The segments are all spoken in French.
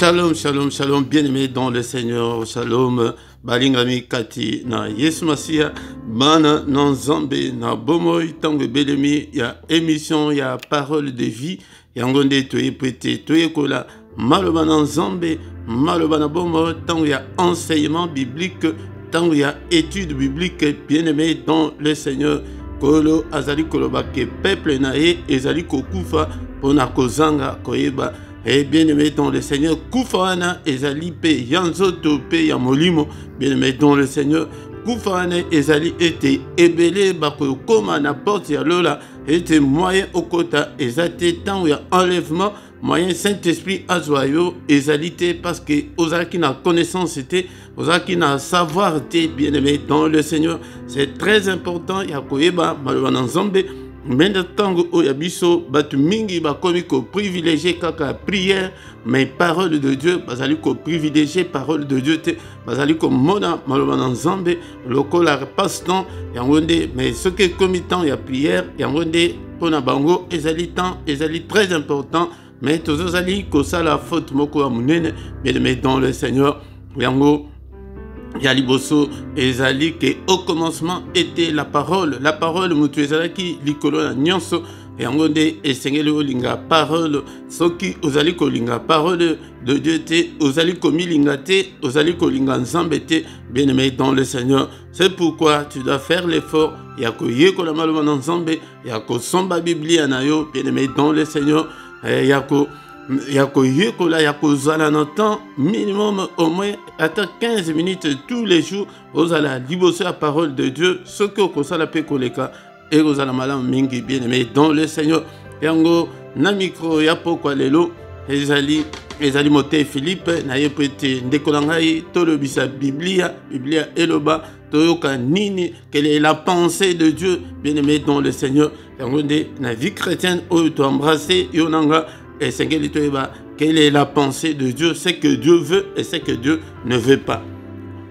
Shalom, shalom, shalom, bien-aimés dans le Seigneur, shalom, balingami kati na Yesu Masia, bana non zambe na bomoy tango belemi ya émission ya parole de vie, ya ngonde toye pete toye kola maloba na zambe, maloba na bomo tango ya enseignement biblique, tango ya étude biblique, bien-aimés dans le Seigneur. Kolo azali koloba ke peuple na ye ezali kokufa pona kozanga koyeba. Et bien-aimé dans le Seigneur, Koufana ezali pe yanzoto pe yamolimo, bien-aimé dans le Seigneur, Koufana ezali ete ebele bako koma na porte ya lola, ete moyen okota ezate tant ya enlèvement, moyen Saint-Esprit azoyo ezali te parce que ozaki na connaissance te, ozaki na savoir te, bien-aimé dans le Seigneur. C'est très important ya koyeba malwana nzambe. Maintenant, tango oyabiso batu mingi bakomi ko privilégier kaka prière, mais parole de Dieu bazali ko privilégier parole de Dieu te bazali ko mona maloba na nzambe lokola passe-temps yangonde, mais ce qui est comme temps ya prière yangonde pona bango ezali temps ezali très important, mais tozali ko sala faute moko ya munene, mais dans le Seigneur yango Yaliboso ezali que au commencement était la parole mutu ezalaki likolo na nyonso yangonde esengeli olinga parole soki ozali kolinga parole de Dieu te ozali komilinga te ozali kolinga nzambe te, bien-aimé dans le Seigneur. C'est pourquoi tu dois faire l'effort ya koyekola maloba na nzambe ya kosomba biblia na yo, bien-aimé dans le Seigneur, Yako yekola yako zala na temps minimum au moins attends 15 minutes tous les jours ozala liboso la parole de Dieu, ce que okosala pe koleka et ozala malam mingi, bien-aimé dans le Seigneur. Yango na micro ya pokwa lelo ezali mote Philippe na yepete ndekola ngai tolobisa biblia eloba toyoka nini, quelle est la pensée de Dieu, bien-aimé dans le Seigneur. Yango nde na vie chrétienne o to embrasser yonanga. Et c'est quelle est la pensée de Dieu, c'est que Dieu veut et c'est que Dieu ne veut pas.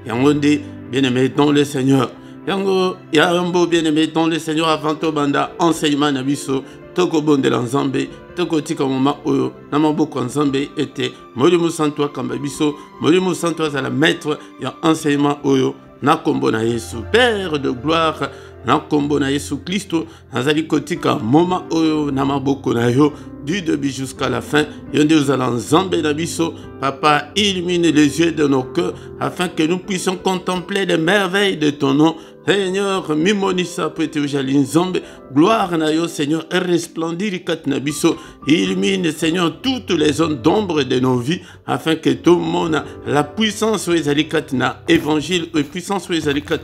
Yango nde bien-aimé dans le Seigneur. Yango yambo bien-aimé dans le Seigneur, avant to banda enseignement na biso toko bondela nzambe toko tika moma oyo na maboko nzambe ete molimo santo akamba biso, molimo santo azala maître ya enseignement oyo na kombo na Yesu Père de gloire, na kombo na Yesu Kristo nazali kotika moma oyo na maboko na yo du début jusqu'à la fin. Yonde uzala nzambe na biso, Papa, illumine les yeux de nos cœurs afin que nous puissions contempler les merveilles de ton nom. Seigneur, mimonisa pete ujali nzambe, gloire na yo Seigneur, et resplendir kat na biso. Illumine Seigneur toutes les zones d'ombre de nos vies afin que tout le monde la puissance ezali kat na évangile, et puissance ezali kat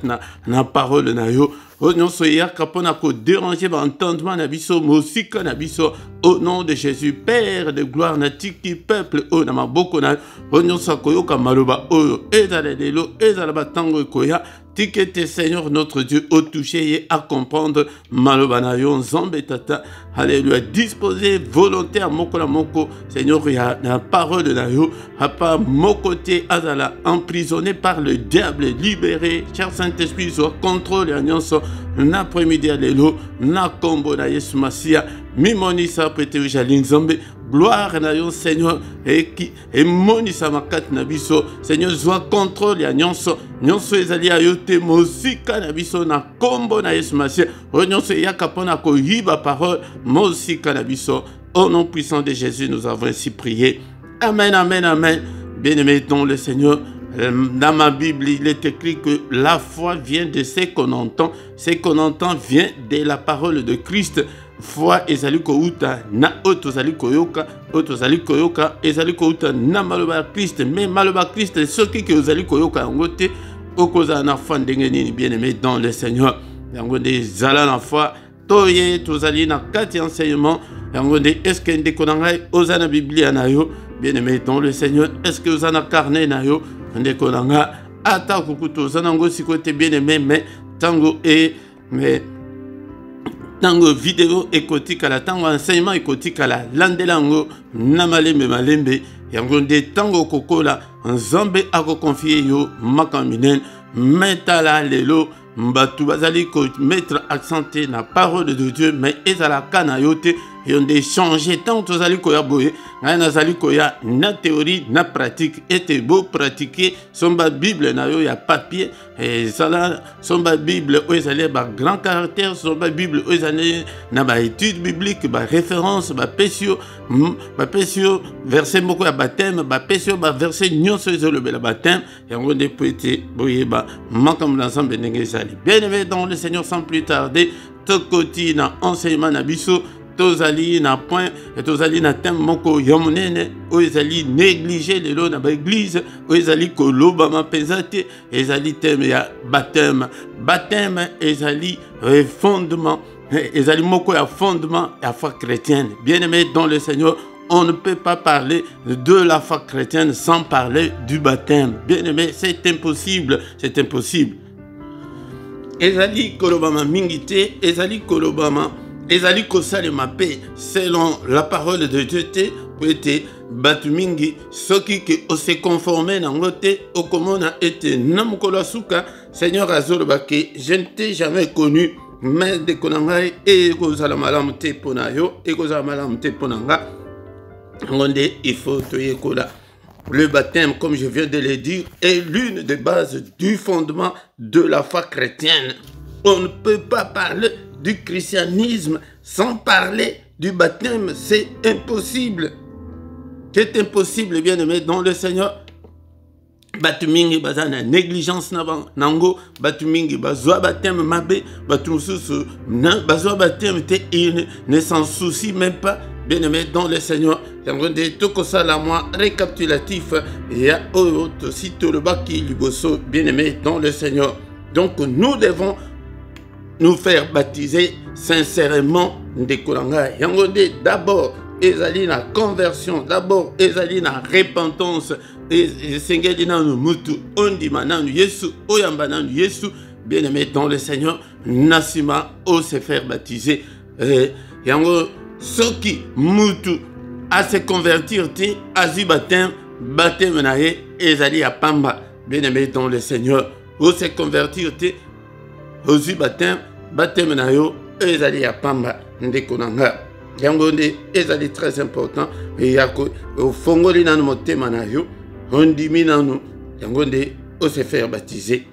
na parole na yo. Au nom de déranger l'entendement na biso, mosika na biso, au nom de Jésus, Père de gloire, na tiki peuple, au nama boko na, au nom sakoyoka maluba, au ezala lelo, ezala batango koya, tikete Seigneur notre Dieu, au toucher et à comprendre, maluba na yo, nzambe tata, alléluia, disposé, volontaire, moko la moko, Seigneur, ya na parole na yo, papa, mokote, azala, emprisonné par le diable, libéré, cher Saint-Esprit, soit contrôle, alliance, l'après-midi à l'élo, na kombo na Yesu Masia, mimonisa pete ujali nzambe, gloire na yo Seigneur, et monisa makat na biso, Seigneur, soit contrôle ya nyonso, nyonso ezali ayote mosika na biso, na kombo na Yesu Masia, o nyonso yaka pona ko yiba parole, mosika na biso, au nom puissant de Jésus, nous avons ainsi prié. Amen, amen, amen. Bien-aimé dans le Seigneur, dans ma Bible, il est écrit que la foi vient de ce qu'on entend. Ce qu'on entend vient de la parole de Christ. Foi ezali ko uta na otozali koyoka, ezali ko uta na maloba Christ, mais maloba Christ soki ke ozali koyoka ngote okoza na foi ndenge nini, bien-aimé dans le Seigneur. Yango de zala na foi toye tozali na kati enseignement. Yango de est-ce que ndeko ngai ozana Biblia na yo, bien-aimé dans le Seigneur, est-ce que ozana carnet na yo ndeko nanga ata kukuto ozana ngo sikote, bien-aimé, mais tango et mais tango vidéo ekotika la tango enseignement ekotika la landelango na malembe yango nde tango kokola nzambe ako confier yo makaminen metala lelo mbatu bazali ko mettre accent na parole de Dieu, mais ezala kana yote ont des changé tant aux ali koya boye nazali koya na théorie na pratique et beau pratiquer son Bible na yo ya papier et ça son Bible où ezali ba grand caractère son Bible où ezali na ba étude biblique ba référence ba pesio verset moko ya baptême ba pesio ba verset nyonso ezolobe la baptême et on de petit boye ba makambo l'ensemble ndenge ezali bien aimé dans le Seigneur sans plus tarder tokoti na enseignement na biso tozali na point et tozali na thème moko yomunene o ezali négliger lelo na ba église o ezali koloba mapenza te ezali thème ya baptême ezali fondement ezali moko ya fondement ya foi chrétienne. Bien aimé dans le Seigneur, on ne peut pas parler de la foi chrétienne sans parler du baptême. Bien aimé, c'est impossible, c'est impossible. Ezali kolobama mingite, ezali kolobama, ezali kosalema pe selon la parole de Dieu te poete batu mingi soki ke ose conformer nango te okomona ete namukolo suka Seigneur azoloba ke je ne t'ai jamais connu mais de konangai e kozala malamu te pona yo e kozala malamu te ponanga ngonde il faut toyekola. Le baptême, comme je viens de le dire, est l'une des bases du fondement de la foi chrétienne. On ne peut pas parler du christianisme sans parler du baptême. C'est impossible. C'est impossible, bien aimé, dans le Seigneur. Batu mingi bazana négligence nango, batu mingi bazwa baptême mabe, batu mususu bazwa baptême te, il ne s'en soucie même pas. Bien aimé dans le Seigneur, j'aimerais dire tout ça là moi récapitulatif et à aussi tout le bas qui liboso bien aimé dans le Seigneur. Donc nous devons nous faire baptiser sincèrement de Kolanga. Yangonde d'abord ezali na conversion, d'abord ezali na repentance et sengeli na mutu ondima na Yesu oyamba na Yesu bien aimé dans le Seigneur nasima o se faire baptiser yango soki mutu à se convertir te azi baptême nae ezali ya pamba bien aimé dans le Seigneur o se convertir te ozi baptême nayo ezali ya pamba ndeko nanga yango nde ezali très important et yako ofongoli nanu motema nayo ondimi nanu yango nde o se faire baptiser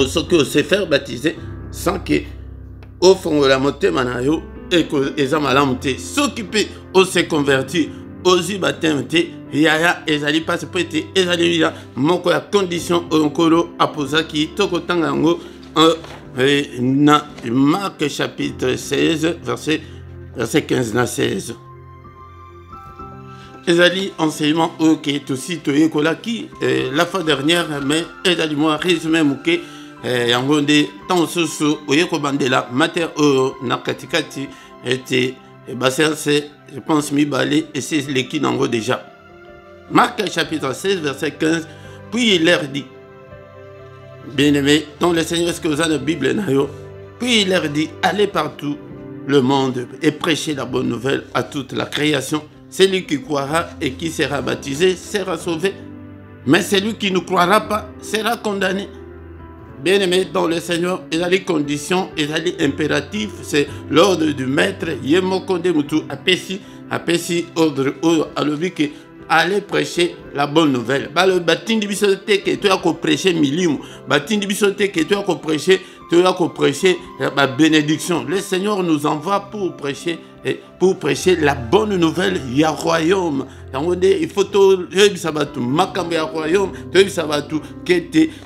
soki o se faire baptiser sans que ofongola motema nayo et que eza malamu te soki pe o se convertir ozi baptême te yaya ezali passe po ete ezali ya moko ya condition onkolo apozaki tokotanga yango na Marc chapitre 16 verset 15 na 16 ezali enseignement ok aussi toyekola ki la fois dernière mais ezali moi résumé muke yango nde tant soso oyeko bandela mater na katikati était c'est je pense mibale et c'est l'équipe nango déjà. Marc chapitre 16 verset 15 puis il leur dit bien-aimé dans le Seigneur est-ce que vous avez la Bible nayo puis il leur dit allez partout le monde et prêchez la bonne nouvelle à toute la création. Celui qui croira et qui sera baptisé sera sauvé mais celui qui ne croira pas sera condamné. Bien-aimé dans le Seigneur, il y a les conditions, il y a les impératifs, c'est l'ordre du maître. Yemokonde mutu apesi ordre à l'objet aller prêcher la bonne nouvelle. Bah le baptême du bisoté que tu as prêcher milimu, baptême du bisoté que tu as prêcher la bénédiction. Le Seigneur nous envoie pour prêcher la bonne nouvelle. Il y a royaume. Il faut tout makambe ya royaume.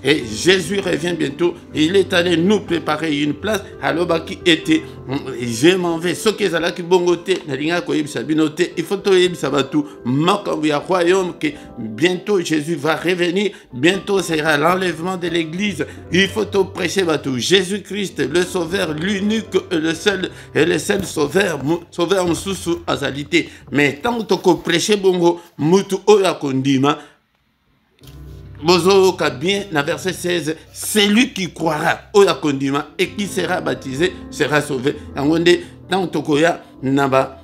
Et Jésus revient bientôt. Il est allé nous préparer une place. Alors qui était, je m'en vais. Ce qui est là qui bongote, il faut tout makambe ya royaume que bientôt Jésus va revenir. Bientôt sera l'enlèvement de l'église. Il faut tout prêcher batou. Jésus-Christ, le Sauveur, l'unique et le seul Sauveur mususu azalité. Mais tant que prêcher bongo mutu oya kondima bozo ka bien na verset 16 celui qui croira oya kondima et qui sera baptisé sera sauvé. Yangonde tant tokoya naba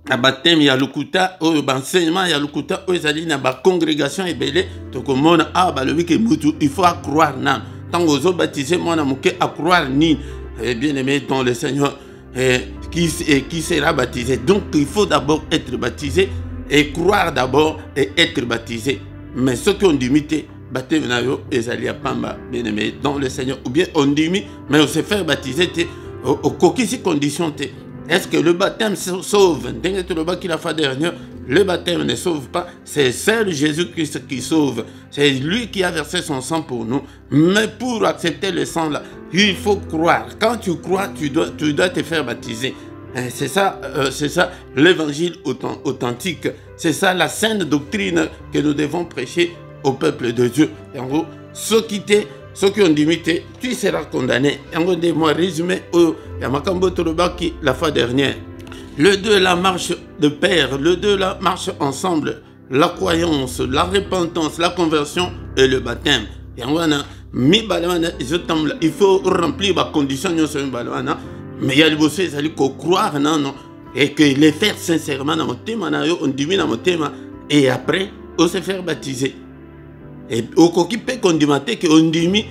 na baptême ya lukuta oyo enseignement ya lukuta oyo ezali na ba congrégation ebele tokomona ba lobi ke mutu il faut croire nan tant ozo baptiser mwana muke à croire ni bien aimé dans le Seigneur. qui sera baptisé. Donc il faut d'abord être baptisé et croire d'abord et être baptisé. Mais ceux qui ont limité, baptême nayo ezali pamba bien aimé dans le Seigneur, ou bien on dit mais on se faire baptiser au coquille condition. Est-ce que le baptême sauve? Le baptême ne sauve pas, c'est seul Jésus-Christ qui sauve. C'est lui qui a versé son sang pour nous. Mais pour accepter le sang là, il faut croire. Quand tu crois, tu dois te faire baptiser. C'est ça l'évangile authentique. C'est ça la sainte doctrine que nous devons prêcher au peuple de Dieu. Et en gros, ceux qui ont limité, tu seras condamné. En gros, moi résumé Yamakambo Tolobaki la fois dernière. Le deux, la marche de pair. Le deux, la marche ensemble. La croyance, la repentance, la conversion et le baptême. Et en gros, il faut remplir ma condition. Mais il y a le bossé, c'est qu'on croire, non. Et que les faire sincèrement dans mon thème, on dit dans mon thème. Et après, on se faire baptiser. Et au coquille peut qu'on dit qu'on dit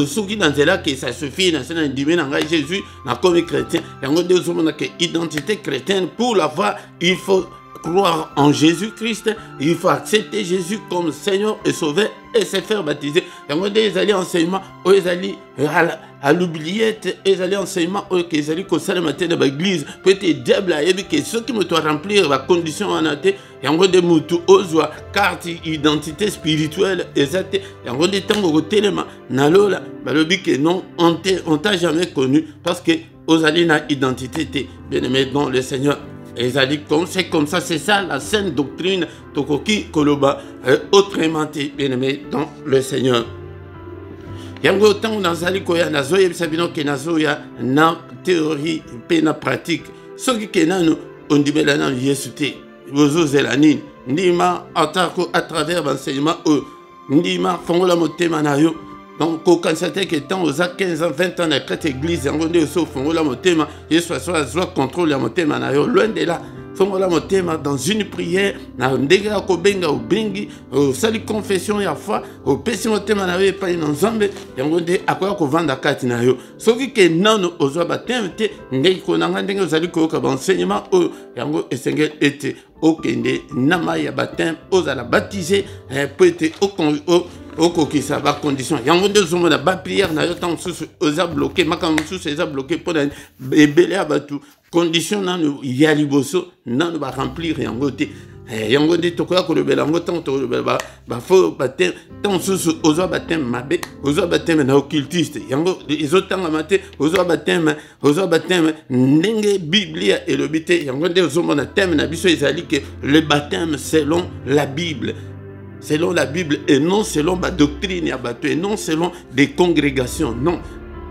ceux qui dans là que ça suffit dans cette dit Jésus comme chrétien. Et on dit que identité chrétienne pour l'avoir, il faut croire en Jésus-Christ, il faut accepter Jésus comme Seigneur et Sauveur et se faire baptiser. Et on dit les enseignements, ils allaient à l'oubliette, ils allaient enseignements, qu'ils allaient qu'au sein de matin de l'église, peut-être diable et que ceux qui me doivent remplir la condition en athée, et on dit mutu ozwa carte identité spirituelle exacte, et on dit tant au téléma, nalola, balobi que non, on t'a jamais connu parce que aux alliés na identité, bien aimé dans le Seigneur. Et c'est comme ça, c'est ça la sainte doctrine Tokoki Koloba, autrement bien aimé dans le Seigneur. Yango tant nazali koya nazoya sabino ke nazoya na théorie pe na pratique. Ce qui est là nous on dit belana Yesu bozo zelani ndima atako à travers l'enseignement ndima fongola motema na yo. Donc, quand constater que tant aux 15 ans, 20 ans, dans cette église, on dit au fond, la motema, Jésus soit contrôle la motema, loin de là, fond la motema dans une prière, na ndega ko benga au bringi, au sali confession ya foi, au pesi motema na yo pas dans Nzambe, on dit à quoi ko vanda kati na yo. Soki que non aux baptême te ndeki ko nanga ndenge ozali ko ka enseignement o yango esengel était okende nama ya baptême aux ala baptiser peut être au coquille ça va condition. Il y a un deux hommes là-bas prière n'a pas aux a bloqué, ma comme sous ces a bloqué pour belé à batou. Condition nan il y a liboso nan va remplir et en côté. Il y a un dit to quoi que le bel en tant to le ba faut baptême tant sous aux baptême mabé aux baptême na occultiste. Il y a les autres temps maté aux baptême ndenge biblia et le bité. Il y a un des hommes na thème na biso ezali que le baptême selon la Bible. Selon la Bible et non selon ma doctrine et non selon des congrégations. Non,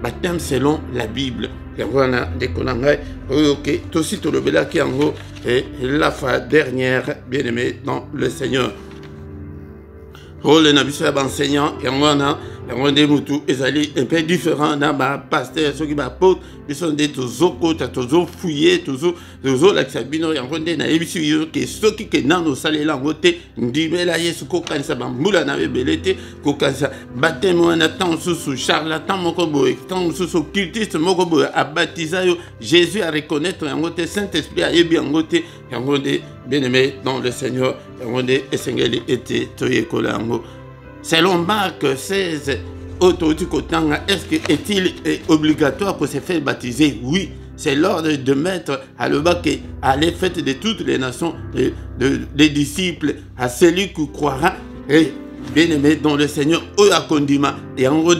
baptême selon la Bible. Et voilà des konangai. Ok, tout aussi tout le bela qui en gros est la fois dernière, bien aimé dans le Seigneur. Oh, le nabi soit enseignant et on a des moutous ezali un peu différent dans ma pasteur ceux qui m'apportent ils sont des toujours côté toujours fouillés toujours la sabino et on na ebisi que ceux qui dans nos salles là côté ndimela yesu ko kanisa bambula na belete ko kanisa baptême on attend sous charlatan moko boy tant sous cultiste moko boy a baptiser Jésus à reconnaître en côté Saint-Esprit a yebi en côté en côté bien-aimé dans le Seigneur en côté esengeli était toye kolango. Selon Marc 16, est-il obligatoire pour se faire baptiser? Oui, c'est l'ordre de mettre à le bac à les fêtes de toutes les nations, des disciples, à celui qui croira, et bien aimé dans le Seigneur, et en gros,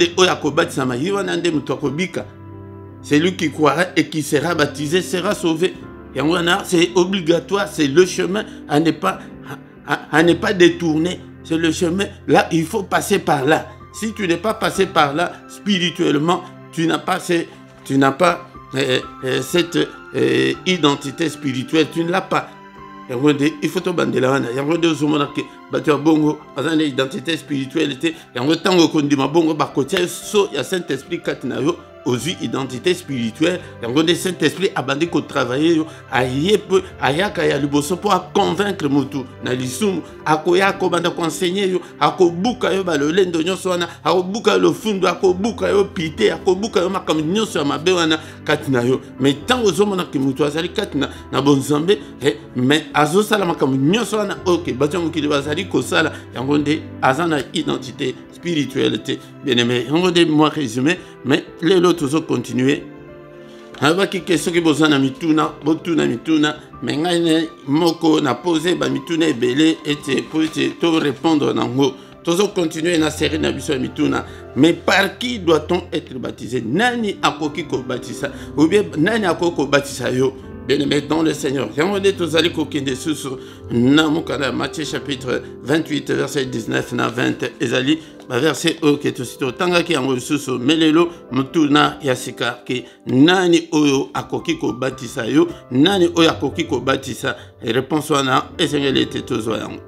celui qui croira et qui sera baptisé sera sauvé. Et c'est obligatoire, c'est le chemin à ne pas détourner. C'est le chemin. Là, il faut passer par là. Si tu n'es pas passé par là, spirituellement, tu n'as pas cette identité spirituelle. Tu ne l'as pas. Il faut te bander là. Il y a des hommes qui ont bongo, une identité spirituelle. Il y a des gens qui ont bongo, il y a Saint-Esprit qui aux identités spirituelles, il y a des Saint-Esprit abandonné qu'on travaille à yep à yakaya liboso pour convaincre mutu na lisumu akoya ko banda conseiller yo akobuka yo ba le lendo nyoso wana akobuka le fundo akobuka yo pité akobuka yo makam nyoso ya mabe wana kati na yo mais tant ozomona ke mutu azali kati na bonzambe mais azosala makambo nyonso wana oke bato mokili bazali kosala yango nde aza na identité spirituelle te bien aimé yango nde moi résumé mais lelo tozo continuer abaki question ki bozana mituna botuna mituna mais ngai moko na poser ba mituna ebele ete pour te répondre nango. Toujours continuer na série na biso mituna mais par qui doit-on être baptisé? Nani akoki ko baptisa ou bien nani akoko baptisa yo? Bien-aimé dans le Seigneur. Yamone tozali kokende susu na mukana Matthieu chapitre 28 verset 19 na 20 ezali ba verset oke tosito tanga ki yango susu melelo mutuna yasika ke nani oyo akoki ko baptisa yo? Nani oyo akoki ko baptisa? Réponse wana esengeli ete tozwa yango.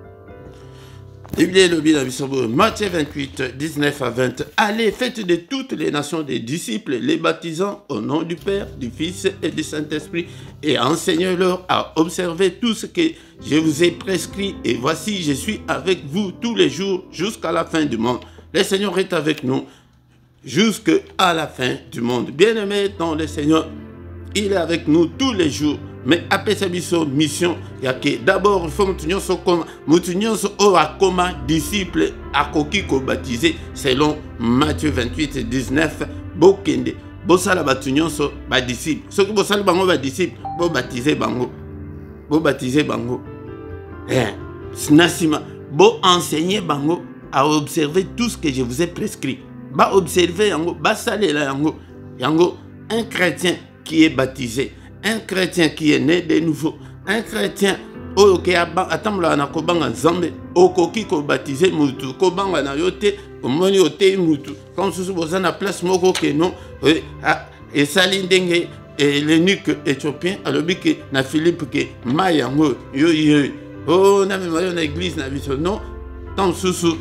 Matthieu 28, 19 à 20. Allez, faites de toutes les nations des disciples, les baptisant au nom du Père, du Fils et du Saint-Esprit, et enseignez-leur à observer tout ce que je vous ai prescrit. Et voici, je suis avec vous tous les jours jusqu'à la fin du monde. Le Seigneur est avec nous jusqu'à la fin du monde. Bien-aimés dans le Seigneur, il est avec nous tous les jours. Mais après sa mission, il y a que d'abord il faut comme disciple à koki ko baptisé selon Matthieu 28 19 bokende bosala batunyonso ba disciple ceux qui bosala bango ba disciple bo baptiser bango nasima bo enseigner bango à observer tout ce que je vous ai prescrit ba observer yango ba salela yango un chrétien qui est baptisé, un chrétien qui est né de nouveau, un chrétien qui a atambla na kobanga nzambe okoki ko baptiser mutu kobanga na yote omoni ote mutu comme sous bozana place moko ke non et sali ndenge l'eunuque éthiopien alobi ke na Philippe ke mayango yo na mayo na église na biso non tant sous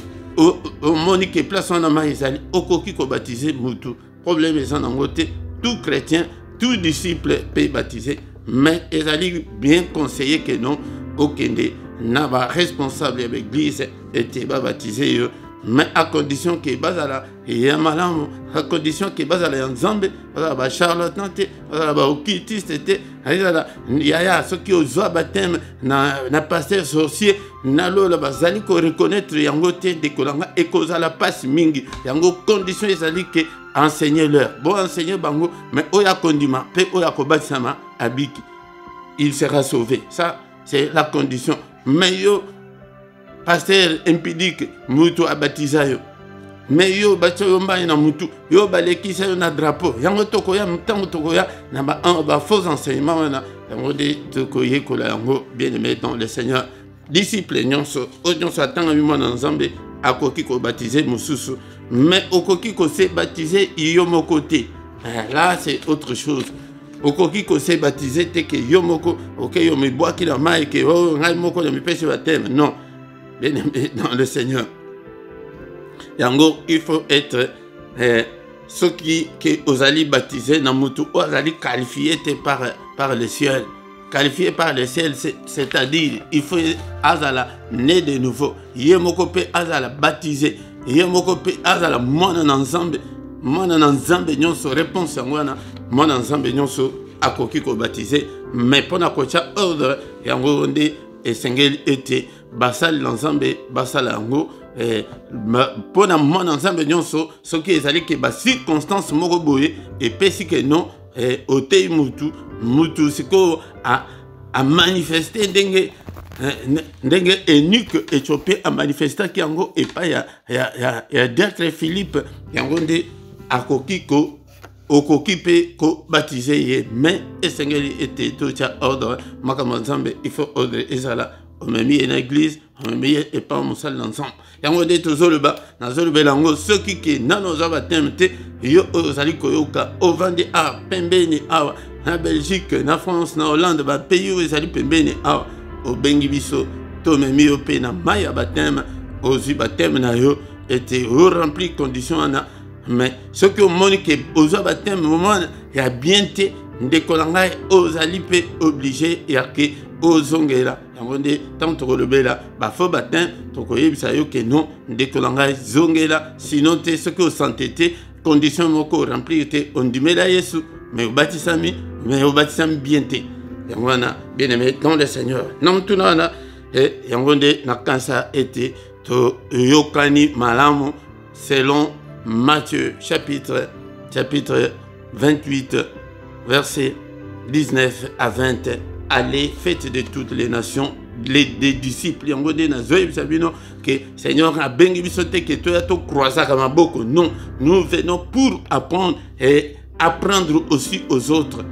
omoni ke place na maizali okoki ko baptiser mutu problème ezana ngote tout chrétien tout disciple peut baptiser, mais ils allaient bien conseiller que non, aucun n'a pas responsable de l'église était baptisé, mais à condition que bazala et malam, à condition que bazala nzambe, bazala charlatan, bazala okitiste, yaya ceux qui osent baptême na pasteur sorcier, na lo la bazali ko reconnaître yango te de kolanga et cause la passe mingi, yango condition ils allaient que enseignez-leur. Bon, enseignez bango, mais oya kondima, pe oya kobatsama abiki. Il sera sauvé. Ça, c'est la condition. Mais yo, pasteur impidique, mutu abatiza yo. Mais yo, batso yo mba na mutu, yo balekisa yo na drapeau. Yango tokoya, mtango tokoya, na ba faux enseignement wana. Yango de tokoye kola yango, bien aimé dans le Seigneur. Disciple nyonso, nyonso atanga mimo na nzambe, akoki ko baptiser mususu. Mais okoki ko se baptiser yomoko te. Là c'est autre chose. Okoki ko se baptiser te que yomoko, OK yo me bois ki la mai que oh ngai moko de me pêche baptême. Non. Bien aimé dans le Seigneur. Yango il faut être ceux qui osali baptiser na mutu osali qualifié par le ciel. Qualifié par le ciel, c'est-à-dire il faut azala né de nouveau. Yemoko pe azala baptisé. Yemoko pe azala mona nzambe nyonso réponse ngwana mona nzambe nyonso akoki ko baptisé mais pona ko cha ordre yango nde esengeli ete basali nzambe basala yango pona mona nzambe nyonso soki ezali ke ba circonstance moko boye et pesi que non otei mutu siko a manifester ndenge eunuque éthiopien a manifesté ki yango et pas ya d'être Philippe yango nde akoki ko okoki pe ko baptiser ye mais esengeli ete to cha ordre makambo nzambe il faut ordre ezala omemi na église omemi et pas mosala ensemble yango nde tozoloba nazolobela yango soki ke nano oza baptême te yo ozali koyoka ovandi a pembeni awa na Belgique na France na Hollande ba pays oyo ezali pembeni awa obengi biso tomemi yo pe na mai ya baptême ozwi baptême na yo ete rempli condition wana mais soki omoni ke ozwa baptême moment ya bien te ndeko na ngai ozali pe obligé ya ke ozongela yango nde ntango tokolobela bafaux baptême tokoyebisa yo ke non ndeko na ngai zongela sinon te soki osante te condition moko remplir te ondimela Yesu mais au baptisami bien te. Yangwana bien aimé dans le Seigneur. Nam tunana et yangonde nakansa été to yokani malamu selon Matthieu chapitre 28 verset 19 à 20. Allez, faites de toutes les nations les disciples. Yangonde na zoe sabino que Seigneur a bengi bisote que toi to croisa comme beaucoup. Non, nous venons pour apprendre et apprendre aussi aux autres.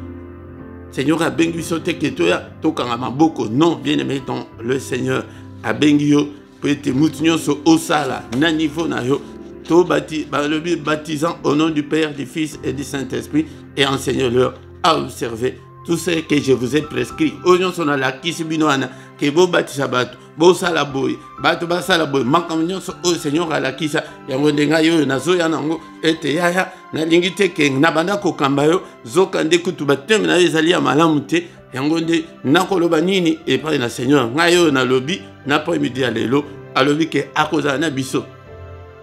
Seigneur a bengi bisote que toi to kangama beaucoup. Non, bien aimé dans le Seigneur a bengi yo peut-être mutinyo so osala na niveau na yo. To baptisant au nom du Père, du Fils et du Saint-Esprit et enseignez-leur à observer tout ce que je vous ai prescrit. Oyon sona la kisibinoana que bo batisa batu bo sala boy batu ba sala boy makamnyo so o Seigneur ala kisa yango ndenga yo nazo ya nango ete yaya na lingite ke na banda ko kambayo zoka nde kutu batem na ezali ya malamu te yango nde nakoloba nini e pa na Seigneur ngayo na lobi na po midi ya lelo alobi ke akoza na biso.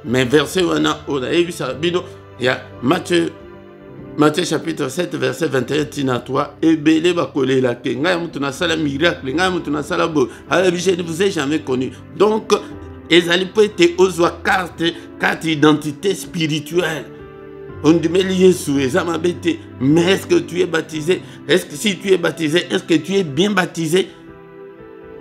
Mais verset wana on a ebisa bino ya Matthieu chapitre 7 verset 21 tina 3 ebele bakolela ke ngai mutu na sala miracle ngai mutu na sala bo ala je ne vous ai jamais connu. Donc ezali peut-être ozwa carte d'identité spirituelle. On dit mais Yesu ezama bete, mais est-ce que tu es baptisé? Est-ce que si tu es baptisé, est-ce que tu es bien baptisé?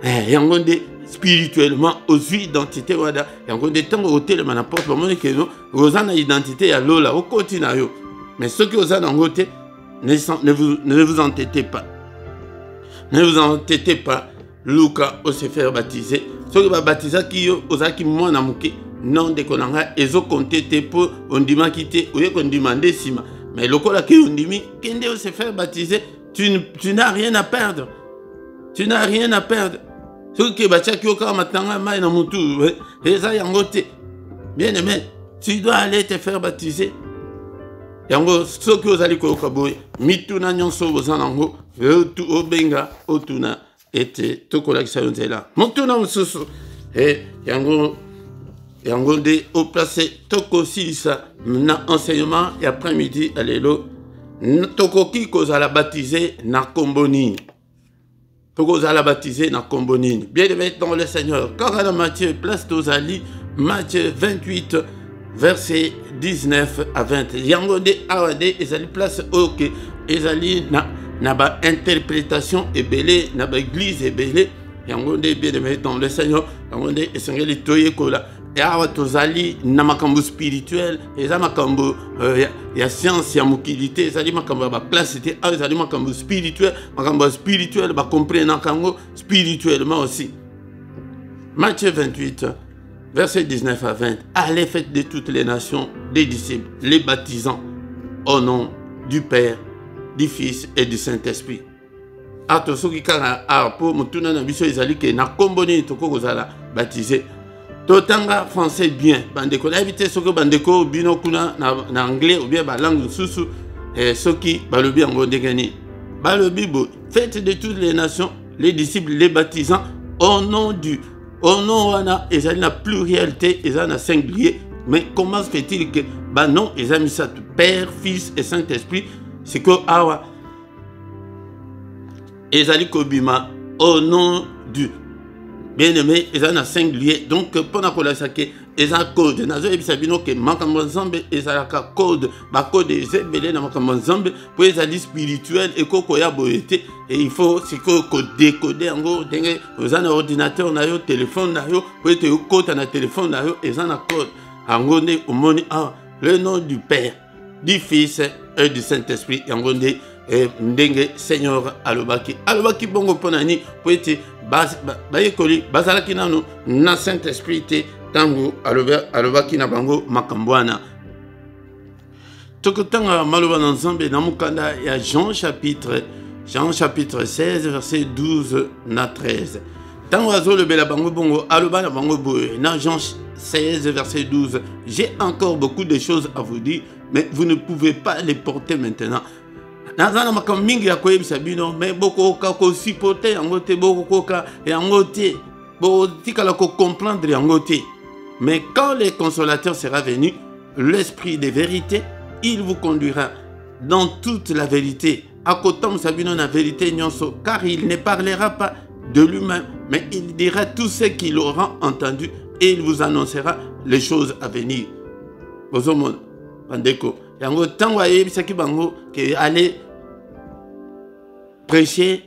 Yangonde spirituellement aux identité wada yangonde tango hotel na porte ba moni ke no rozana identité ya lola au continent yo. Mais ceux qui osent en côté, ne vous entêtez pas. Ne vous entêtez pas. Luka ose faire baptiser. Ceux qui va baptiser qui osa qui moi na muke non de konanga ezo compter pour on dima quitter ou qu'on demande sima. Mais le kola qui on dimi kende ose faire baptiser, tu n'as rien à perdre. Tu n'as rien à perdre. Ceux qui bacha qui oka matanga mai na mutu eza yangote. Bien aimé, tu dois aller te faire baptiser. Yango soki ozali koyoka boye mituna nyonso bozanango tu obenga otuna ete tokolakisa yo nzela motuna mosusu yango nde oplace tokosilisa na enseignement ya après-midi alelo tokoki kozala baptisé na kombo nini tokozala baptisé na kombo nini. Bien aimé dans le Seigneur quand on a Matthieu place tozali Matthieu 28 verset 19 à 20. Yango de awade ezali place ok ezali na ba interprétation ebele na ba église ebele yango de bien aimé dans le Seigneur yango de esengeli toye kola awa tozali na makambo spirituel eza makambo ya science ya mokilité ezali makambo ba classe te awa ezali makambo spirituel ba comprendre kango spirituellement aussi. Matthieu 28 verset 19 à 20. Allez, faites de toutes les nations des disciples, les baptisant au nom du Père, du Fils et du Saint-Esprit. Ato soki kanga apo mutuna na biso ezali ke na komboni toko kozala baptisé. Totanga français bien. Bandeko la éviter soki bandeko bino kuna na anglais ou bien ba langue susu soki balobi ngo ndengani. Balobi bo faites de toutes les nations les disciples, les baptisant au nom wana ezali na pluralité ezali na singulier. Mais comment se fait-il que bah non ezali ça Père, Fils et Saint-Esprit c'est que awa ezali kobima au nom du bien-aimé ezali na singulier. Donc pona kola sake ezali code nazo ebisa bino ke makambo nzambe ezali ka code ba code ezebele na makambo nzambe po ezali spirituel et koko ya boyete. Et il faut c'est que décoder en gros ndenge ozana ordinateur na yo téléphone na yo po ete okota na téléphone na yo ezana code en nde omoni le nom du Père, du Fils et du Saint-Esprit en nde ndenge Seigneur alobaki bongo ponani po ete bayekoli bazalaki nanu na Saint-Esprit te tango alobaki na bango makambwana. Tokotanga maloba na nzambe na mukanda ya Jean chapitre 16 verset 12 na 13. Tango azolobela bango bongo aloba na bango boye na Jean 16 verset 12. J'ai encore beaucoup de choses à vous dire mais vous ne pouvez pas les porter maintenant. Nazana makambo mingi ya koyebisa bino mais bokoka ko supporter yango te bokoka yango te botikala ko comprendre yango te. Mais quand le consolateur sera venu, l'esprit de vérité, il vous conduira dans toute la vérité. À côté de la vérité, car il ne parlera pas de lui-même, mais il dira tout ce qu'il aura entendu et il vous annoncera les choses à venir. Bozomon, Pandeko, yango tango ayebi saki bango que aller prêcher,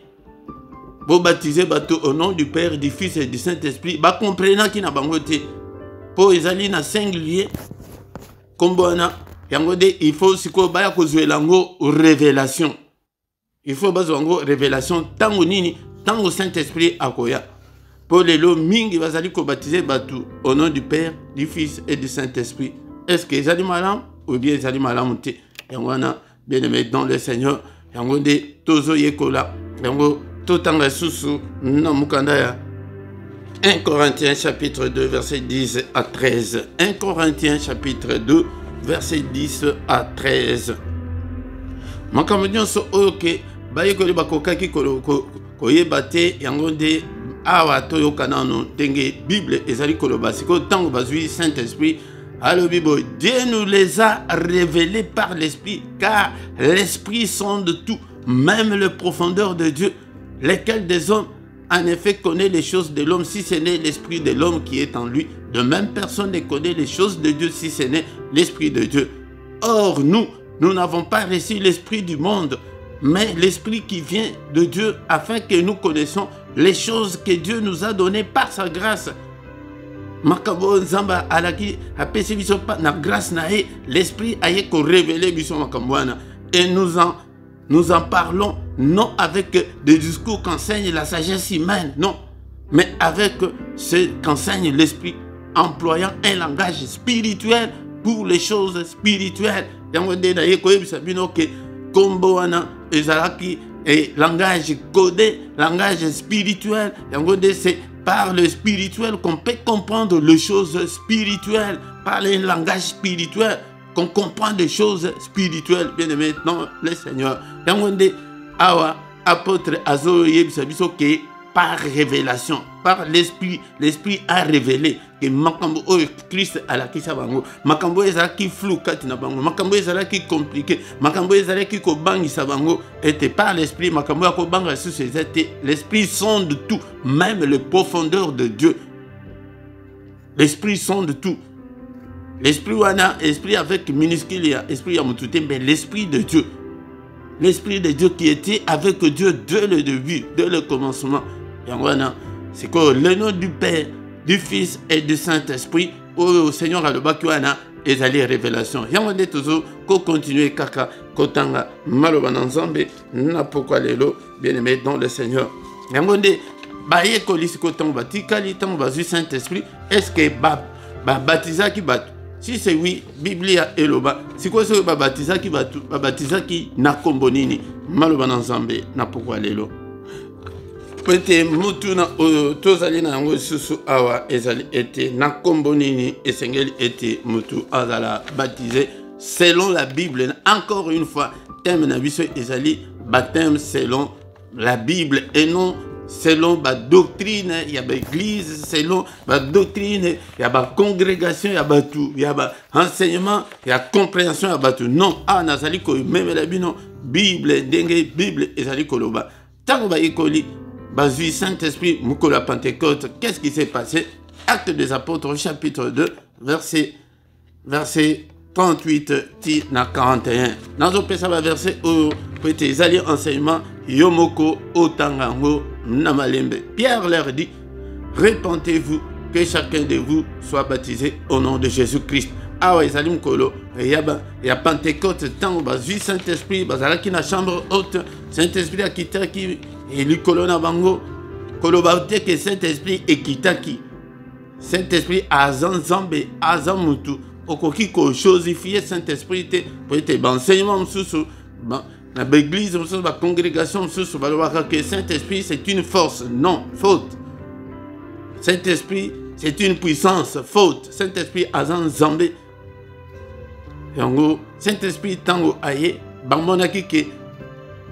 vous baptiser bateau au nom du Père, du Fils et du Saint-Esprit, ba comprenant qui na bango te, pour ezali na singulier, kombona, yango de il faut siko baya kozwe lango révélation. Il faut bazwango révélation tango nini, tango Saint-Esprit akoya. Pour les lots mingi bazali ko baptiser bateau au nom du Père, du Fils et du Saint-Esprit. Est-ce que ezali malam ou bien ezali malam te? Yango na bien aimé dans le Seigneur, yango de tozo yekola, yango totanga susu na mukanda ya 1 Corinthiens chapitre 2 verset 10 à 13. 1 Corinthiens chapitre 2 verset 10 à 13. Makambo nyonso oyo ke bayekoli bakokaki koyeba te yango nde awa toyokana no ndenge Bible ezali koloba sikoyo ntango bazwi Saint-Esprit alobi boye Dieu nous les a révélés par l'Esprit, car l'Esprit sonde tout, même le profondeur de Dieu, lesquels des hommes en effet connaît les choses de l'homme si ce n'est l'Esprit de l'homme qui est en lui. De même personne ne connaît les choses de Dieu si ce n'est l'Esprit de Dieu. Or nous n'avons pas reçu l'Esprit du monde, mais l'Esprit qui vient de Dieu, afin que nous connaissions les choses que Dieu nous a données par sa grâce. Makabo Zamba alaki apesi biso na grâce nae, l'Esprit a ko révélé biso makamwana, et nous en parlons non avec des discours qu'enseigne la sagesse humaine, non, mais avec ce qu'enseigne l'Esprit, employant un langage spirituel pour les choses spirituelles. Yangonde na ye koyebisa bino ke kombo wana ezalaki et langage codé, langage spirituel. Yangonde c'est par le spirituel qu'on peut comprendre les choses spirituelles, par le langage spirituel qu'on comprend des choses spirituelles. Bien aimé dans le Seigneur. Yangonde awa apôtre azo yebisa biso ke par révélation, par l'Esprit, l'Esprit a révélé que makambo o Christ a la kisa bango, makambo ezalaki flou katina bango, makambo ezalaki compliqué, makambo ezalaki ko bangisa bango, était par l'Esprit, makambo ko banga sous ses étés, l'Esprit sonde tout, même le profondeur de Dieu. L'Esprit sonde tout. L'Esprit wana, esprit avec minuscule, esprit yamutute, mais l'Esprit de Dieu. L'Esprit de Dieu qui était avec Dieu dès le début, dès le commencement. C'est que le nom du Père, du Fils et du Saint-Esprit, au Seigneur a le bakuana, et les révélations. Yamone toujours, qu'on continue kaka, kotanga, malobananzambe, n'a pourquoi lelo, bien aimé dans le Seigneur. Yamone, baye kolis kotan batikali, tan bazu Saint-Esprit, est-ce que baptisa qui bat? Si c'est oui, Biblia eloba. Si quoi c'est baptisa qui bat, baptisa qui na kombonini, malobananzambe, n'a pourquoi lelo. Pete mutuna tozali na yango susu awa ezali ete na kombonini esengeli ete mutu azala baptisé selon la Bible. Encore une fois, thème na biso ezali baptême selon la Bible et non selon la doctrine, il y a l'église, selon la doctrine, il y a la congrégation, il y a tout, il y a l'enseignement, il y a la compréhension, il y a tout. Non, ah, nazali ko même la Bible, dengue Bible ezali koloba. Tango ba ikoli Bazui Saint-Esprit, Mukola Pentecôte, qu'est-ce qui s'est passé? Actes des Apôtres, chapitre 2, verset 38 à 41. Dans le verset où vous allez enseignement, Yomoko Otangango Namalembe. Pierre leur dit, repentez-vous, que chacun de vous soit baptisé au nom de Jésus-Christ. Ah ouais, Salim Kolo, il y a Pentecôte, tant Bazui Saint-Esprit, Bazalaki na chambre haute, Saint-Esprit a quitté qui. Et lui, Colonna Bango, Kolobaute que Saint-Esprit est kitaki. Saint-Esprit a Zanzambe, a Zamutu, Okoki ko chosifié Saint-Esprit, pour être enseignement, la l'église, la congrégation, que Saint-Esprit c'est une force, non, faute. Saint-Esprit c'est une puissance, faute. Saint-Esprit a Zanzambe. Yango, Saint-Esprit tango aye, Bambonaki ke.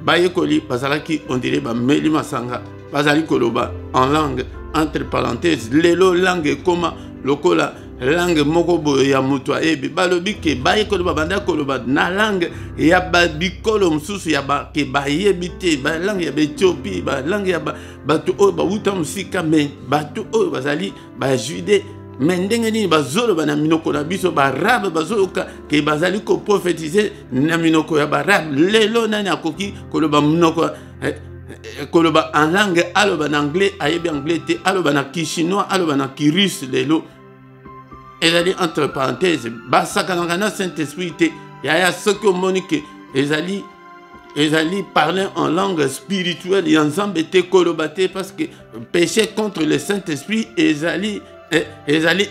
Bayekoli, Bazalaki, on dirait Meli Masanga, Bazali Koloba, en langue, entre parenthèses, Lelo langue, Koma, Lokola, langue moko boye ya mutu ayebi balobi ke baye koloba banda koloba na langue ya bikolo mosusu ya ke bayebi te balangue ya baéthiopie balangue ya bato oyo bauta mosika me bato oyo bazali bajude me ndenge nini bazoloba na minoko na biso barabe bazoloka ke bazali koprofetize na minoko ya barabe lelo nani akoki koloba minoko koloba en langue aloba na anglais ayebi anglais te aloba na kichinois aloba na kirusse lelo ezali entre parenthèses basakanaka na Saint-Esprit te yaya soki omoni ke ezali parler en langue spirituelle ya nzambe te koloba te parce que péché contre le Saint-Esprit ezali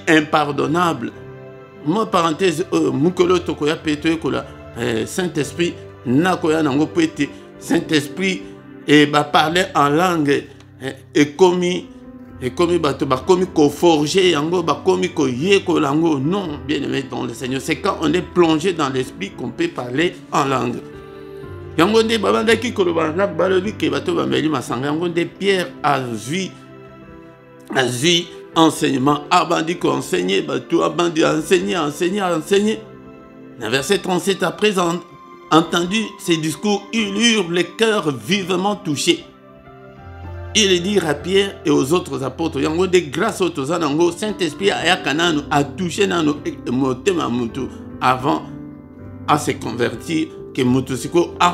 impardonnable. Moi parenthèse mukolo tokoya pe toyekola Saint-Esprit nakoya nango po ete Saint-Esprit et ba parler en langue et commis bato ba komi ko forger yango ba komi ko yeko lango non bien aimé dans le Seigneur c'est quand on est plongé dans l'esprit qu'on peut parler en langue yango nde babanda ki koloba na balobi ke bato ba meli masanga yango nde Pierre a vu enseignement abandi ko enseigner bato abandi enseigner dans verset 37 après entendu ces discours, il eurent le cœur vivement touché. Il dit à Pierre et aux autres apôtres, il y a des grâces au Saint-Esprit a touché dans mutu avant à se convertir, que Mutusiko a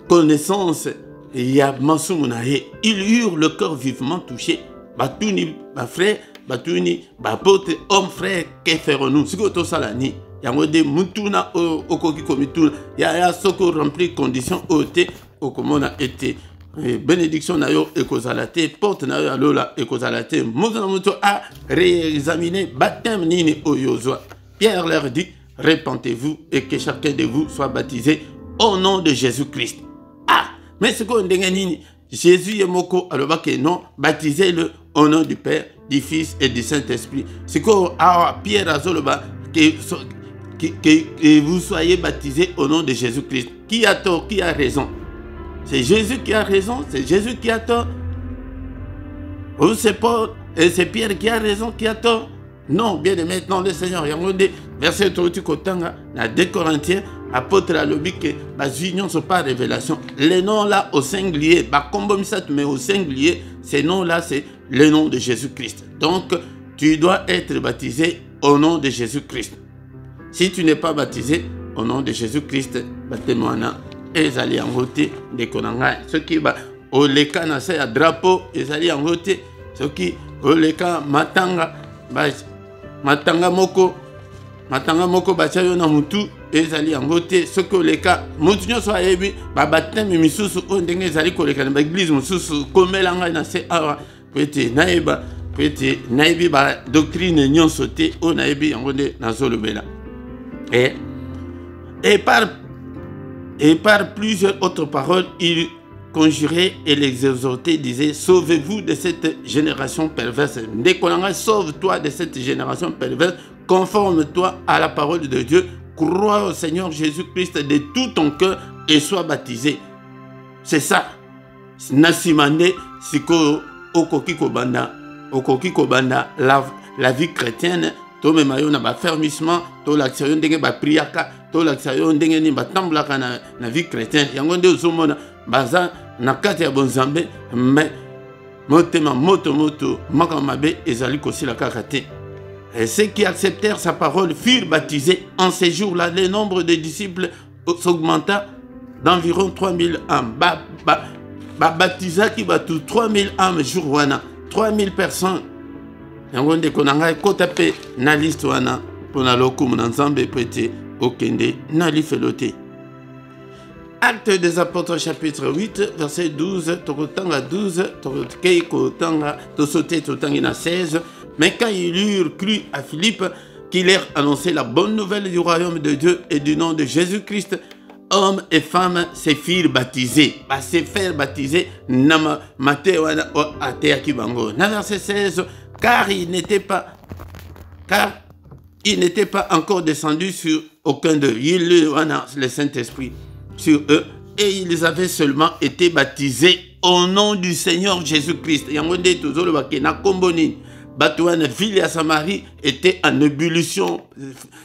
connaissance, il y a Masumunaye. Ils eurent le cœur vivement touché. Batuni, ma frère, Batuni, apôtre, homme frère, que ferons-nous? C'est que salani. Il y a des mutuna okoki komituna. Il y a soko rempli conditions ote okomona été. Bénédiction na yo ekozalate, porte na yo alola ekozalate. Mozana muto a réexaminé baptême nini oyozwa. Pierre leur dit, répentez-vous et que chacun de vous soit baptisé au nom de Jésus-Christ. Ah, mais ce qu'on dit, Jésus est moko aloba que non, baptisez-le au nom du Père, du Fils et du Saint-Esprit. C'est qu'on a Pierre azoloba que vous soyez baptisés au nom de Jésus-Christ. Qui a tort, qui a raison? C'est Jésus qui a raison, c'est Jésus qui a tort. Ou c'est Paul et c'est Pierre qui a raison, qui a tort? Non, bien aimé, maintenant le Seigneur. Il y a un verset 30 dans 2 Corinthiens, apôtre à l'objet que les unions ne sont pas révélation. Les noms là au singulier, mais au singulier, ces noms là c'est le nom de Jésus-Christ. Donc tu dois être baptisé au nom de Jésus-Christ. Si tu n'es pas baptisé au nom de Jésus-Christ, baptême-moi et allez en voter des konanga. Ce qui va au leka na sa drapeau, et allez en voter. Ce qui au leka matanga moko bachayo na mutu et allez en voter. Ce que les cas mutunyo soit ebi baptême misusu on ndenge ezali koleka na église mususu komelanga na se awa pete naibi ba doctrine nyon sauté on naibi yango nde nazolobela. Et par plusieurs autres paroles, il conjurait et les exhortait, disait, sauvez-vous de cette génération perverse. Sauve-toi de cette génération perverse, conforme-toi à la parole de Dieu, crois au Seigneur Jésus-Christ de tout ton cœur et sois baptisé. C'est ça. Nasimane, siko okoki kobanda, la vie chrétienne. To me mayo na ba fermissement to l'action ndenge ba priaka to l'action ndenge ni ba tamblaka na vie chrétienne yango nde uzomona baza na kati ya bonzambe mais motema moto makamabe ezali kosila kaka te. Et ceux qui acceptèrent sa parole furent baptisés. En ces jours-là, le nombre de disciples s'augmenta d'environ 3000 âmes. Baptisa qui va tout 3000 âmes jour wana 3000 personnes. Yangonde konanga kota pe na liste wana pona lokumu na nzambe pete okende na lifelote. Actes des apôtres chapitre 8 verset 12 tokotanga 12 tokei kotanga tosote totangi na 16. Mais quand ils eurent cru à Philippe qui leur annonçait la bonne nouvelle du royaume de Dieu et du nom de Jésus-Christ, hommes et femmes se firent baptiser. Se faire baptiser nama Matthieu atea kibango. Na verset 16. Car il n'était pas encore descendu sur aucun d'eux. Il le Saint-Esprit sur eux et ils avaient seulement été baptisés au nom du Seigneur Jésus-Christ. Batouane, ville à Samarie était en ébullition.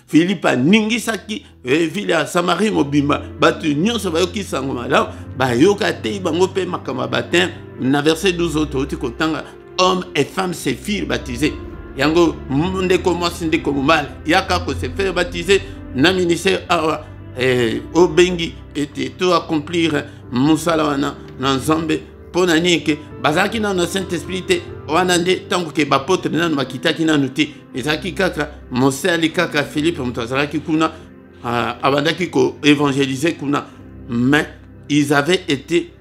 Philippe a ningisaki, ville à Samarie mobimba. Batu nyon se bayoki sangomala, bayoka te bango pe makama baptême. Na verset 12 autres, hommes et femmes se firent baptisés. Yango ndeko mwasi ndeko mobali yaka ko se faire baptiser na ministère awa au bengi était tout accomplir musala wana na Nzambe pona nike bazaki na Saint-Esprit te wana nde tango ke bapotre na makitaki na nuti ezaki kaka mosali kaka Philippe mutazalaki kuna abandaki ko évangéliser kuna, mais ils avaient été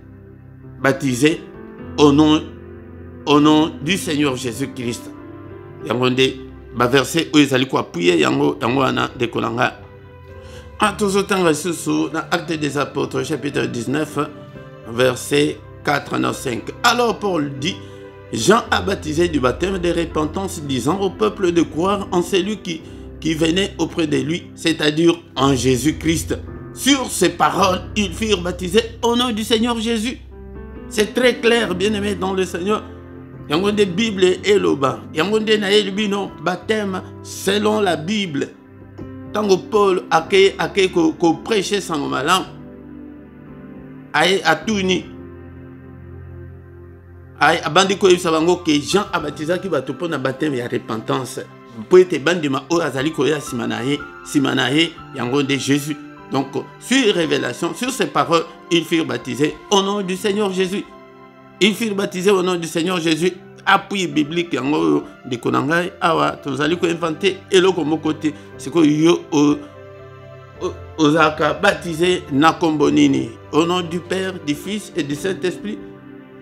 baptisés au nom du Seigneur Jésus-Christ. Yango nde ba verset où ezali ko appuyer yango wana de kolanga. En tout temps sous dans Actes des Apôtres chapitre 19 verset 4 à 5. Alors Paul dit, Jean a baptisé du baptême de repentance, disant au peuple de croire en celui qui venait auprès de lui, c'est-à-dire en Jésus-Christ. Sur ces paroles, ils furent baptisés au nom du Seigneur Jésus. C'est très clair, bien-aimés dans le Seigneur. Yango de Bible et loba. Yango de na elbino baptême selon la Bible. Tango Paul a ko prêcher sans malam. Aye atuni. Aye abandi ko yisabango que Jean a baptisé qui va te prendre baptême et repentance. Pour être bandima o azali ko ya simanaye yango de Jésus. Donc sur révélation, sur ces paroles, ils furent baptisés au nom du Seigneur Jésus. Ils furent baptisés au nom du Seigneur Jésus. Appui biblique yango de konangai awa tozali ko inventer eloko mokote c'est que yo ozaka baptisé na kombonini au nom du Père, du Fils et du Saint-Esprit,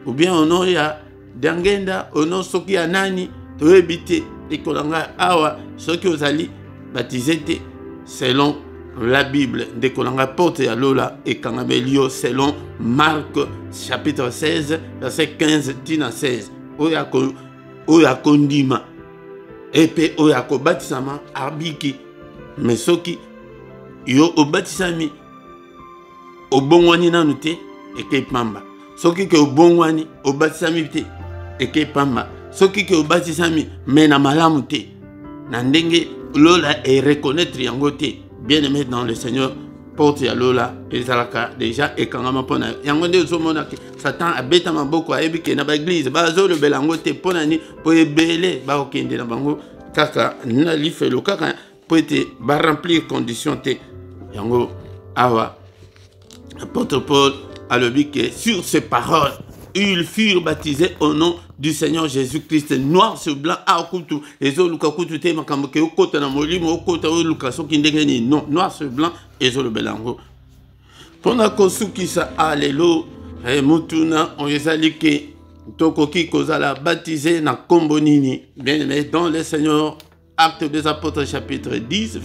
ou bien au nom ya dangenda au nom soki anani to ebité de konangai awa soki ozali baptisé selon la Bible de konanga porte ya lola et kanabelio selon Marc chapitre 16 verset 15 tina 16 oya kondima epe oya ko batisama abiki mais soki yo obatisami obongwani nanu te eke pamba soki ke obongwani obatisami te eke pamba soki ke obatisami mena malamu te na ndenge lola e reconnaître yango te. Bien-aimé dans le Seigneur, porte ya lola ezalaka déjà et kangama pona yango nde ozomona ke Satan abeta maboko ayebike na ba église bazo le belango te pona ni po ebele ba okende na bango kaka na lifelo kaka po ete ba remplir condition te yango awa apôtre Paul a le but que sur ces paroles ils furent baptisés au nom du Seigneur Jésus-Christ, noir sur blanc, non, noir sur blanc, et le belango. Pendant qu'on soukisa, alléluia, et mutuna, on les a liqués, tokoki kozala baptisé na kombonini, bien aimé dans le Seigneur, Actes des Apôtres, chapitre 10,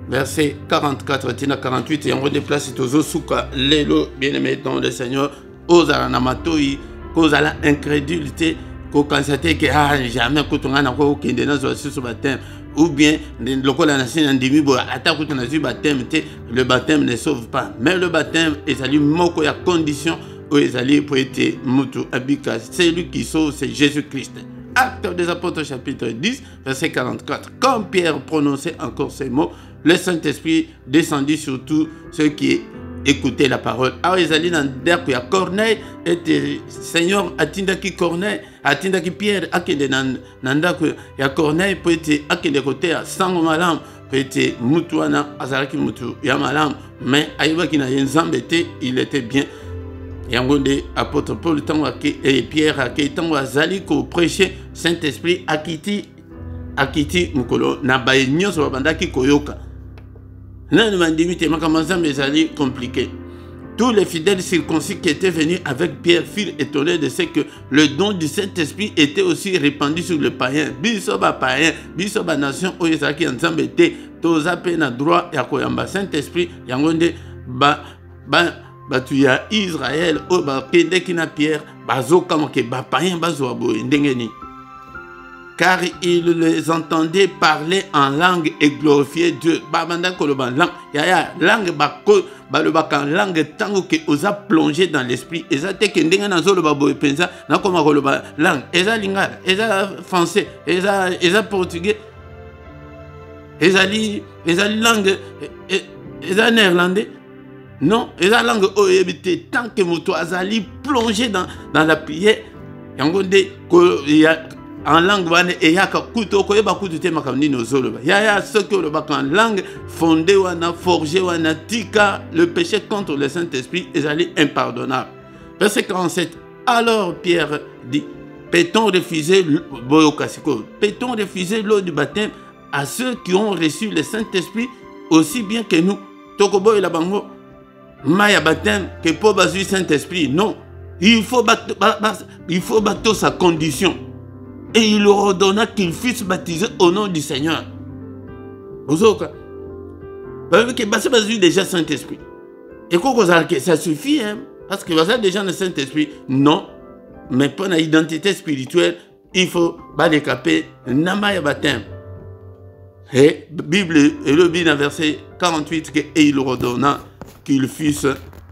verset 44, tina 48, et on redéplace tozo souka, lélo, bien aimé dans le Seigneur, ozala na matoi kozala incrédulité ko kansate ke jamais kutunga na ko kende na zo sur baptême ou bien lokola na sina ndimi bo ata kutuna zu baptême te, le baptême ne sauve pas, mais le baptême ezali moko ya condition o ezali pour être mutu abika, c'est lui qui sauve, c'est Jésus-Christ. Actes des Apôtres chapitre 10 verset 44. Comme Pierre prononçait encore ces mots, le Saint-Esprit descendit sur tous ceux qui écoutez la parole. Alors ils allaient dans derrière ya Corneille et Seigneur atindaki Corneille, atindaki Pierre akende nandako ya Corneille peut être akende côté sango malam peut être mutuana azalaki mutu ya malam mais ayibaki na Nzambe te, il était bien. Yango de apôtre Paul tango et Pierre akei tango azali ko prêcher Saint-Esprit akiti mukolo na baye nyonso babandaki koyoka. Compliqué. Tous les fidèles circoncis qui étaient venus avec Pierre furent étonnés de ce que le don du Saint-Esprit était aussi répandu sur le païen. Bisoba païen, bisoba nation, oyezaki ensemble était tous appelés na droit ya koyamba Saint-Esprit, yangonde batuya Israël, o ba kende kina Pierre, bazo kamoke ba païen bazo aboye ndengeni. car ils les entendaient parler en langue et glorifier Dieu. Babanda koloba langue, yaya langue bako balobaka en langue tango que osa plongé dans l'esprit. Eza te ke ndenga na zolo baboye penza na koma koloba langue. Eza lingala, eza français, eza portugais, eza langue, eza néerlandais. Non, eza langue oyebite tant que moto azali plongé dans la prière. Yangonde ko ya en langue wana eyaka kuto ko yeba kuto te makamni no zoloba ya ce que le bak en langue fondé wana forgé wana tika le péché contre le Saint-Esprit ezali impardonnable. Verset 47. Alors Pierre dit, peut-on refuser l'eau du baptême à ceux qui ont reçu le Saint-Esprit aussi bien que nous? Tokobo et la bango maya baptême que pour baser Saint-Esprit? Non, il faut battre sa condition. Et il leur ordonna qu'ils fussent baptisés au nom du Seigneur. Vous avez déjà Saint-Esprit. Et que ça suffit, hein? Parce que vous avez déjà le Saint-Esprit. Non, mais pour l'identité spirituelle, il faut décaper Namaya baptême. Et Bible, et le Bible, verset 48, et il leur ordonna qu'ils fussent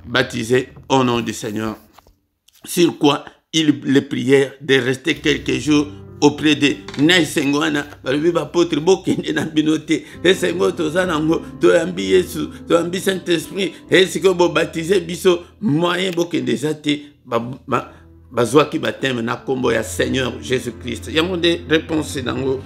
baptisés au nom du Seigneur. Sur quoi ils les prièrent de rester quelques jours auprès de Naïsengwana, apôtre Bokende na binote, et Sengo Tozanango, Toambi Yesu, Toambi Saint-Esprit, et si vous baptisez Biso, moyen Bokende Zate, Bazwaki baptême na kombo ya Seigneur Jésus-Christ. Il y a des réponses dans le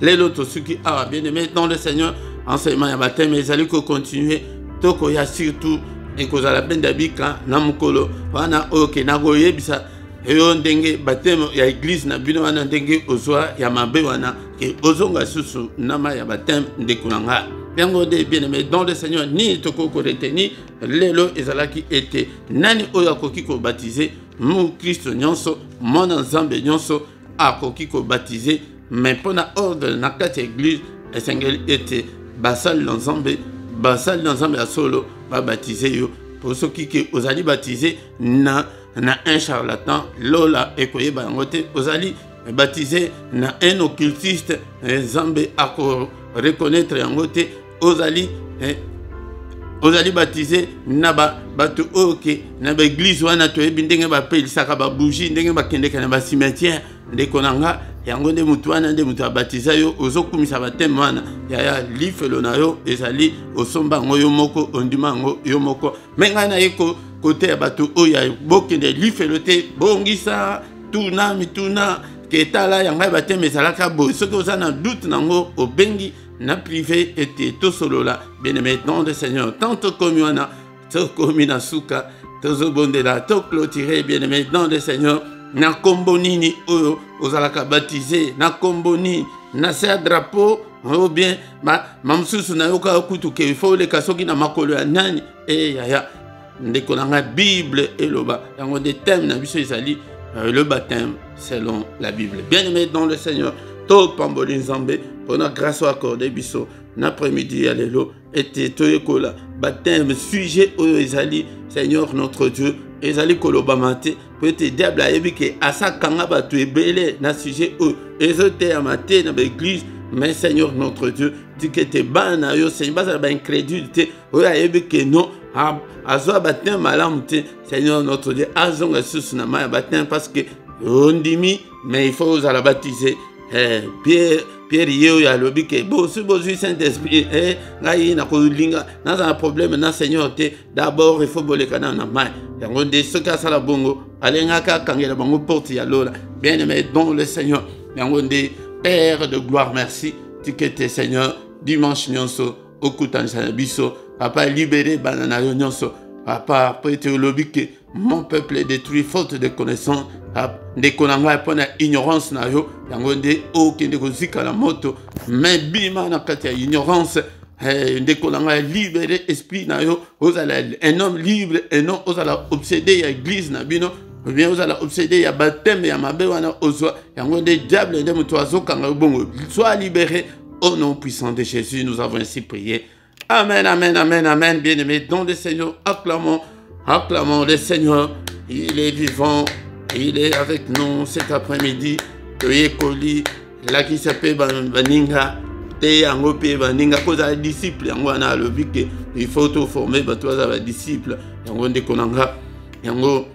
les autres ceux qui a bien aimé dans le Seigneur, enseignement ya baptême, mais ils allaient continuer, toko ya surtout, et que la peine d'habika, namukolo, wana oke, nagoye bisa. Et on dengue baptême ya église na bino wana dengue ozwa ya mabe wana ke ozonga susu nama ya baptême ndekunanga. Yango de bien aimé dans le Seigneur ni toko ko reteni lelo ezalaki ete nani oyo akoki ko baptiser mu Christ nyonso mona nzambe nyonso akoki ko baptiser mais pona ordre na kati église esengeli ete basal nzambe ya solo ba baptiser yo pour ceux qui ozali baptiser na un charlatan, Lola et Koyeba Ngote, Ozali baptisé na un occultiste, Zambé à reconnaître Ngote, Ozali baptisé Naba Batu Oke, Naba église wana to ebindenge ba pe lisaka ba bougie ndenge ba kende kana ba cimetière de konanga yango nde mutu wana nde mutu abatiza yo ozokumisa bateme wana ya lifelo na yo ezali osomba ngo yo moko ondima ngo yo moko menga na yeko côté ya bato oya bokende lifelo te bongisa tuna mituna ketala yanga bateme ezalaka boye soki oza na doute nango obengi na privé ete tosolola bien aimé dans le Seigneur tanto komi wana tokomi na suka tozobondela toclôturer bien aimé dans le Seigneur na kombo nini oyo ozalaka baptisé na kombo nini na se drapeau ou bien mamsusu na yoka kutu ke il faut le kasoki na makolo ya nani e yaya ndeko na Bible eloba yango des thèmes na biso ezali le baptême selon la Bible. Bien aimé dans le Seigneur to pamboli nzambe pour notre grâce accordée biso l'après-midi à l'élo et toyekola baptême sujet oyo ezali Seigneur notre Dieu ezali kolobamate peut-être diable a yebi ke asakanga batu ebele na sujet oyo ezote ya mate na l'église mais Seigneur notre Dieu dit que te bana yo Seigneur basa ba incrédulité oyo a yebi ke non azwa baptême malamu te Seigneur notre Dieu azonga susu na ma baptême parce que ondimi mais il faut la baptiser Pierre yeo ya lobi ke bo su bozu Saint-Esprit ngai na ko linga na za problème na Seigneur te d'abord il faut boleka na mai yango de ce ka sala bongo alenga ka kangela bongo porte ya lola bien aimé dans le Seigneur yango de Père de gloire merci tu que tes Seigneur dimanche nyonso okutanisa biso papa libéré banana nyonso papa peut-être lobi ke mon peuple est détruit faute de connaissance de konanga pona ignorance na yo yango nde okende kozika la moto mais bima na kati ya ignorance de konanga libéré esprit na yo ozala un homme libre et non ozala obsédé ya église na bino ou bien ozala obsédé ya baptême ya mabe wana ozwa yango nde diable nde moto azokanga bongo sois libéré au nom puissant de Jésus nous avons ainsi prié. Amen, amen, amen, amen. Bien-aimés dans le Seigneur, acclamons le Seigneur. Il est vivant, il est avec nous cet après-midi. là qui s'appelle baninga te yango pe baninga koza disciple yango ana lobi ke il faut to former bato za disciple yango ndeko nanga yango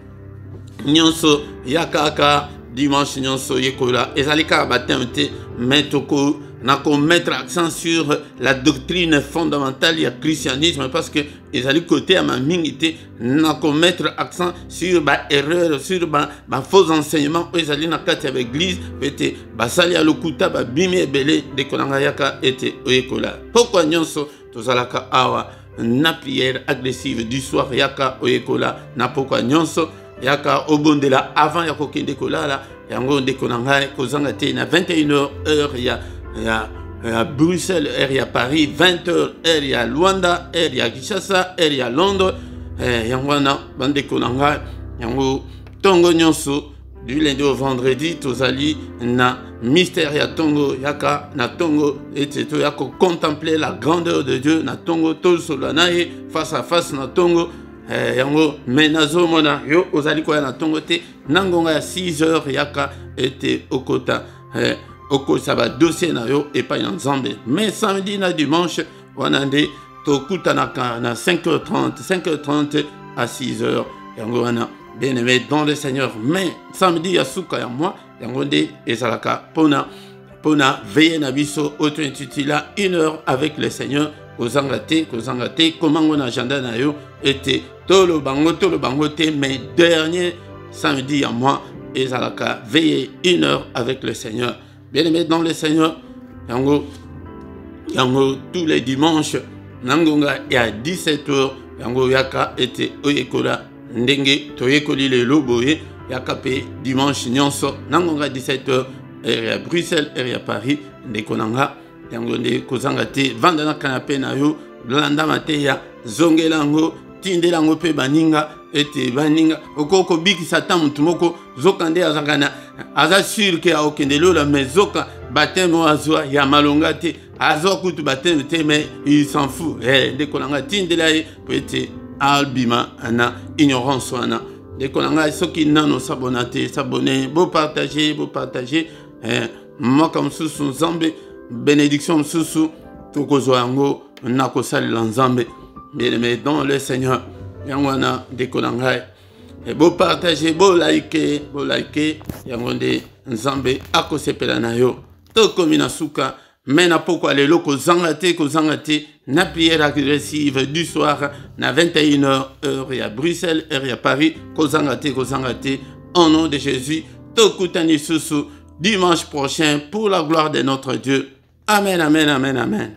nyonso yakaka dimanche nyonso yekola ezalika baptême te metoko nako mettre accent sur la doctrine fondamentale du christianisme parce que ezali côté à ma mingité nako mettre accent sur ba erreur sur ba faux enseignement ezali na kati ya l'église pete basali ya lokuta ba bimi ebele de konanga yaka ete oyekola pourquoi nyonso tozalaka awa na prière agressive du soir yaka oyekola na pourquoi nyonso yaka obondela avant ya kokende kolala yango ndeko na ngai kozanga te na 21h heure ya Bruxelles heure ya Paris 20h heure ya Luanda heure ya Kinshasa heure ya Londres yango wana bandeko na ngai yango tongo nyonso du lundi au vendredi tozali na mystère ya tongo yaka na tongo ete to yako contempler la grandeur de Dieu na tongo to solana ye face à face na tongo yango menazo mona yo ozali ko na tongo te nangonga ya 6h yaka ete okota oko saba dossier na yo et pas en Zambie mais samedi na dimanche wanande to kutana na 5h30 à 6h yango wana bien aimé dans le Seigneur mais samedi ya suka ya moi yango nde ezalaka pona veiller na biso auto intitula 1 heure avec le Seigneur kozanga te comment on agenda na yo était tolo bango te mais dernier samedi à moi ezalaka veiller 1 heure avec le Seigneur bien aimé dans le Seigneur yango tous les dimanches nangonga ya 17h yango yaka ete oyekola ndenge toyekoli le loboye yaka pe dimanche nyonso nangonga 17h heure ya Bruxelles heure ya Paris ndeko nanga yango nde kozanga te vanda na canapé na yo landa mateya zongelango tindelango pe baninga ete baninga okoko bikisa ta mutu moko zoka nde azakana aza sûr ke aokende lola mais zoka baptême azwa ya malonga te azwa kutu baptême te mais il s'en fout ndeko nanga tindela ye po ete albima ana ignorance wana ndeko nanga soki nano s'abonner beau partager maka mosusu nzambe bénédiction mosusu tokozwa yango nakosalela nzambe bien-aimé dans le Seigneur yango wana ndeko na ngai beau partager beau like yango nde nzambe akosepela na yo tokomi na suka mais na pokwa lelo kozanga te na prière agressive du soir na 21h heure ya Bruxelles heure ya Paris kozanga te au nom de Jésus tokutani susu dimanche prochain pour la gloire de notre Dieu. Amen, amen, amen, amen.